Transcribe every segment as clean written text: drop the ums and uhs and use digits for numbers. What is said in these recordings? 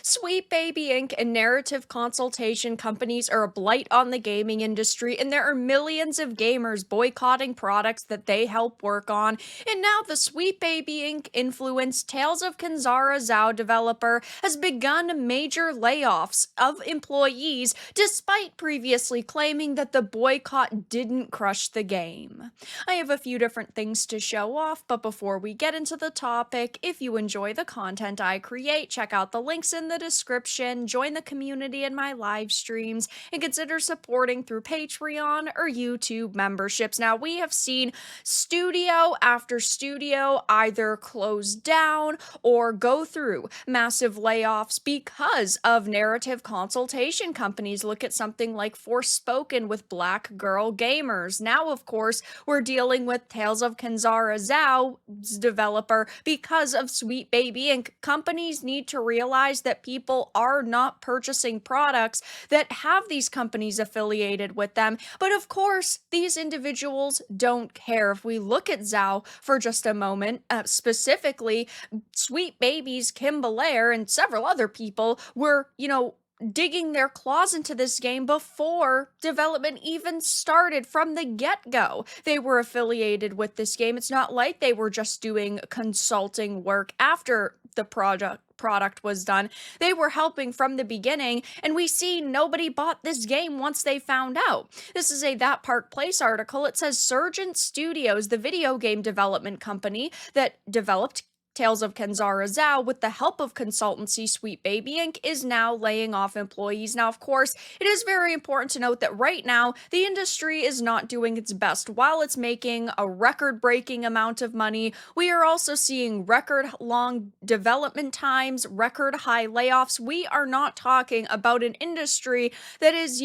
Sweet Baby Inc. and narrative consultation companies are a blight on the gaming industry, and there are millions of gamers boycotting products that they help work on. And now the Sweet Baby Inc. influenced Tales of Kenzara Zhao developer has begun major layoffs of employees despite previously claiming that the boycott didn't crush the game. I have a few different things to show off, but before we get into the topic, if you enjoy the content I create, check out the links in the description, join the community in my live streams, and consider supporting through Patreon or YouTube memberships. Now, we have seen studio after studio either close down or go through massive layoffs because of narrative consultation companies. Look at something like Forspoken with Black Girl Gamers. Now, of course, we're dealing with Tales of Kenzara Zhao's developer because of Sweet Baby Inc. Companies need to realize that people are not purchasing products that have these companies affiliated with them. But of course, these individuals don't care. If we look at Zhao for just a moment, specifically, Sweet Baby's Kim Belair and several other people were, digging their claws into this game before development even started from the get-go. They were affiliated with this game. It's not like they were just doing consulting work after the product was done. They were helping from the beginning, and we see nobody bought this game once they found out. This is a That Park Place article. It says Surgent Studios, the video game development company that developed Tales of Kenzara Zhao, with the help of consultancy Sweet Baby Inc., is now laying off employees. Now, of course, it is very important to note that right now, the industry is not doing its best. While it's making a record-breaking amount of money, we are also seeing record-long development times, record-high layoffs. We are not talking about an industry that is,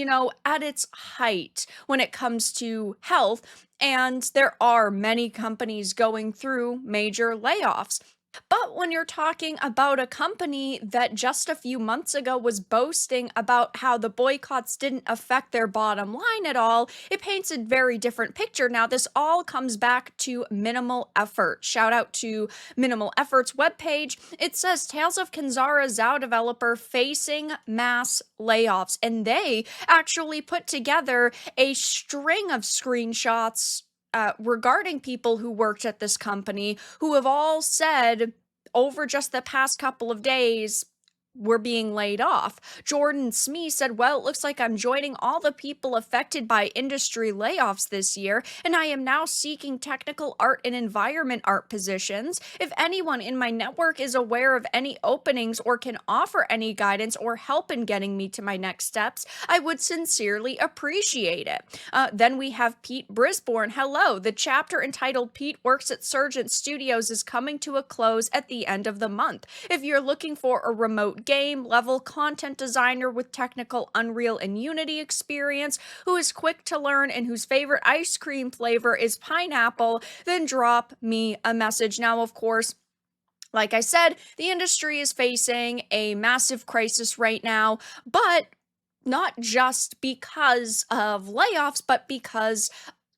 at its height when it comes to health, and there are many companies going through major layoffs. But when you're talking about a company that just a few months ago was boasting about how the boycotts didn't affect their bottom line at all, it paints a very different picture. Now, this all comes back to Minimal Effort. Shout out to Minimal Effort's webpage. It says Tales of Kenzara Zhao developer facing mass layoffs, and they actually put together a string of screenshots regarding people who worked at this company who have all said over just the past couple of days, we're being laid off. Jordan Smee said, well, it looks like I'm joining all the people affected by industry layoffs this year, and I am now seeking technical art and environment art positions. If anyone in my network is aware of any openings or can offer any guidance or help in getting me to my next steps, I would sincerely appreciate it. Then we have Pete Brisbourne. Hello, the chapter entitled Pete Works at Surgent Studios is coming to a close at the end of the month. If you're looking for a remote game level content designer with technical Unreal and Unity experience, who is quick to learn and whose favorite ice cream flavor is pineapple, then drop me a message. Now, of course, like I said, the industry is facing a massive crisis right now, but not just because of layoffs, but because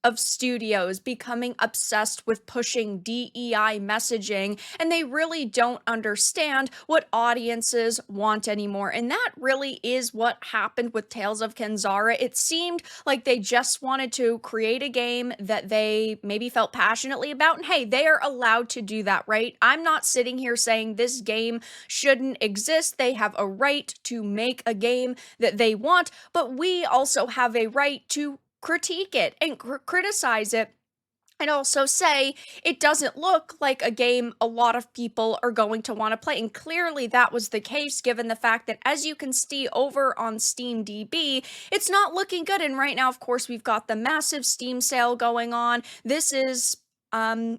of studios becoming obsessed with pushing DEI messaging, and they really don't understand what audiences want anymore. And that really is what happened with Tales of Kenzara. It seemed like they just wanted to create a game that they maybe felt passionately about, and hey, they are allowed to do that, right? I'm not sitting here saying this game shouldn't exist. They have a right to make a game that they want, but we also have a right to critique it and criticize it, and also say it doesn't look like a game a lot of people are going to want to play. And clearly that was the case, given the fact that, as you can see over on SteamDB, it's not looking good. And right now, of course, we've got the massive Steam sale going on. This is 20%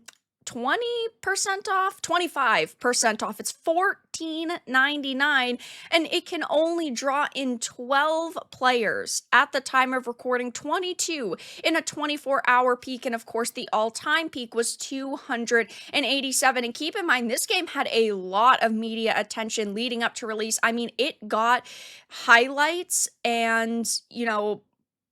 off, 25% off. It's $14.99, and it can only draw in 12 players at the time of recording, 22 in a 24-hour peak, and of course the all-time peak was 287. And keep in mind, this game had a lot of media attention leading up to release. I mean, it got highlights and,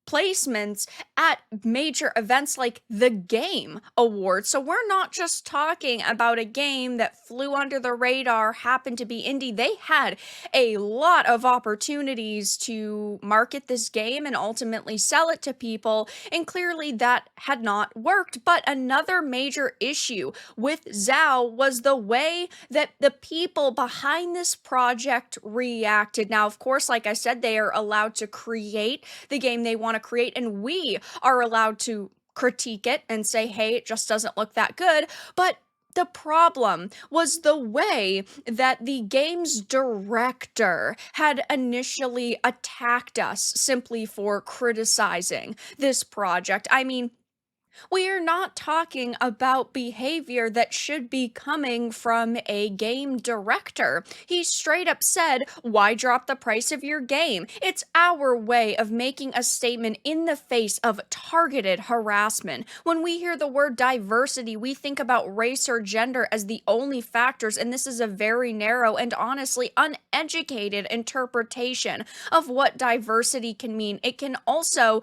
placements at major events like the Game Awards. So we're not just talking about a game that flew under the radar, happened to be indie. They had a lot of opportunities to market this game and ultimately sell it to people, and clearly that had not worked. But another major issue with Zhao was the way that the people behind this project reacted. Now, of course, like I said, they are allowed to create the game they want to create, and we are allowed to critique it and say, hey, it just doesn't look that good. But the problem was the way that the game's director had initially attacked us simply for criticizing this project. I mean, we are not talking about behavior that should be coming from a game director. He straight up said, why drop the price of your game? It's our way of making a statement in the face of targeted harassment. When we hear the word diversity, we think about race or gender as the only factors, and this is a very narrow and honestly uneducated interpretation of what diversity can mean. It can also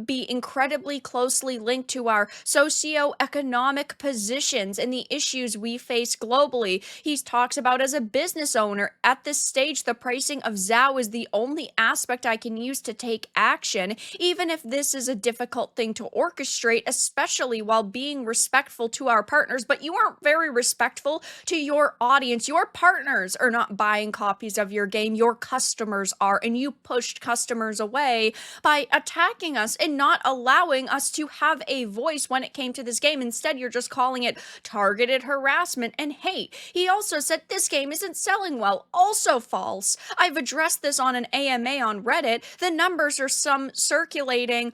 be incredibly closely linked to our socioeconomic positions and the issues we face globally. He talks about, as a business owner, at this stage, the pricing of Zhao is the only aspect I can use to take action, even if this is a difficult thing to orchestrate, especially while being respectful to our partners. But you aren't very respectful to your audience. Your partners are not buying copies of your game, your customers are, and you pushed customers away by attacking us and not allowing us to have a voice when it came to this game. Instead, you're just calling it targeted harassment and hate. He also said this game isn't selling well. Also false. I've addressed this on an AMA on Reddit. The numbers are some circulating,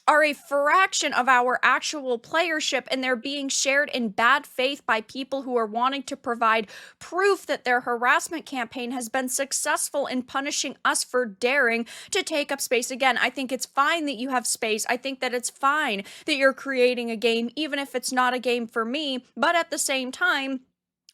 are a fraction of our actual playership, and they're being shared in bad faith by people who are wanting to provide proof that their harassment campaign has been successful in punishing us for daring to take up space. Again, I think it's fine that you have space. I think that it's fine that you're creating a game, even if it's not a game for me. But at the same time,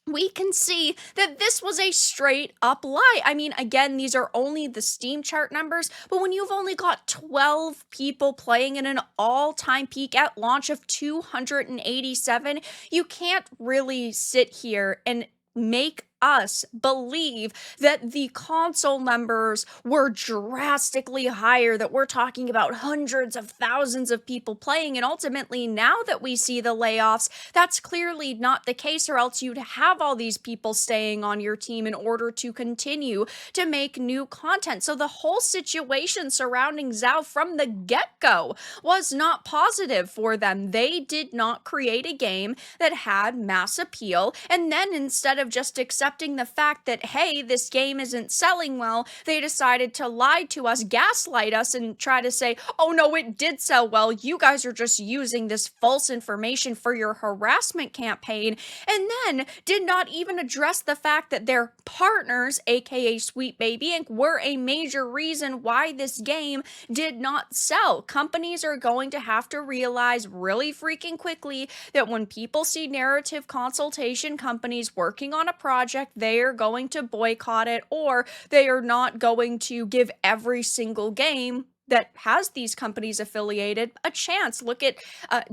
we can see that this was a straight up lie. I mean, again, these are only the Steam chart numbers, but when you've only got 12 people playing in an all-time peak at launch of 287, you can't really sit here and make us believe that the console numbers were drastically higher, that we're talking about hundreds of thousands of people playing. And ultimately, now that we see the layoffs, that's clearly not the case, or else you'd have all these people staying on your team in order to continue to make new content. So the whole situation surrounding Zhao from the get-go was not positive for them. They did not create a game that had mass appeal, and then instead of just accepting the fact that, hey, this game isn't selling well, they decided to lie to us, gaslight us, and try to say, oh no, it did sell well. You guys are just using this false information for your harassment campaign, and then did not even address the fact that their partners, aka Sweet Baby Inc., were a major reason why this game did not sell. Companies are going to have to realize really freaking quickly that when people see narrative consultation companies working on a project, they are going to boycott it, or they are not going to give every single game that has these companies affiliated a chance. Look at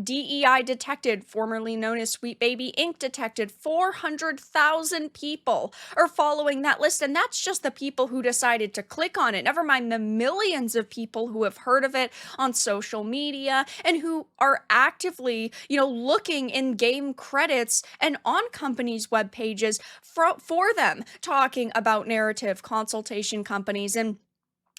DEI Detected, formerly known as Sweet Baby Inc. Detected. 400,000 people are following that list, and that's just the people who decided to click on it. Never mind the millions of people who have heard of it on social media and who are actively, looking in game credits and on companies' web pages for them, talking about narrative consultation companies. And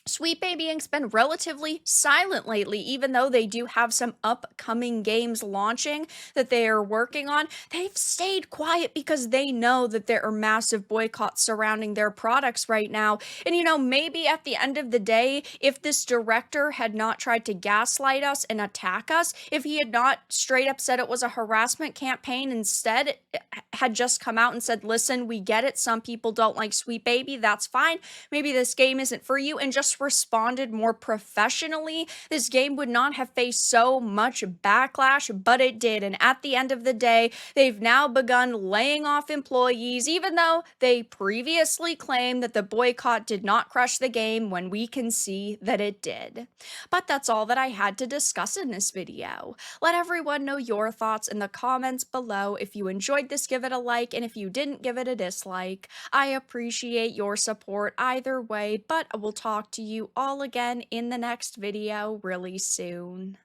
Sweet Baby Inc.'s been relatively silent lately, even though they do have some upcoming games launching that they are working on. They've stayed quiet because they know that there are massive boycotts surrounding their products right now. And maybe at the end of the day, if this director had not tried to gaslight us and attack us, if he had not straight up said it was a harassment campaign, instead had just come out and said, listen, we get it, some people don't like Sweet Baby, that's fine, maybe this game isn't for you, and just just responded more professionally, this game would not have faced so much backlash, but it did. And at the end of the day, they've now begun laying off employees, even though they previously claimed that the boycott did not crush the game when we can see that it did. But that's all that I had to discuss in this video. Let everyone know your thoughts in the comments below. If you enjoyed this, give it a like, and if you didn't, give it a dislike. I appreciate your support either way, but I will talk to you all again in the next video really soon.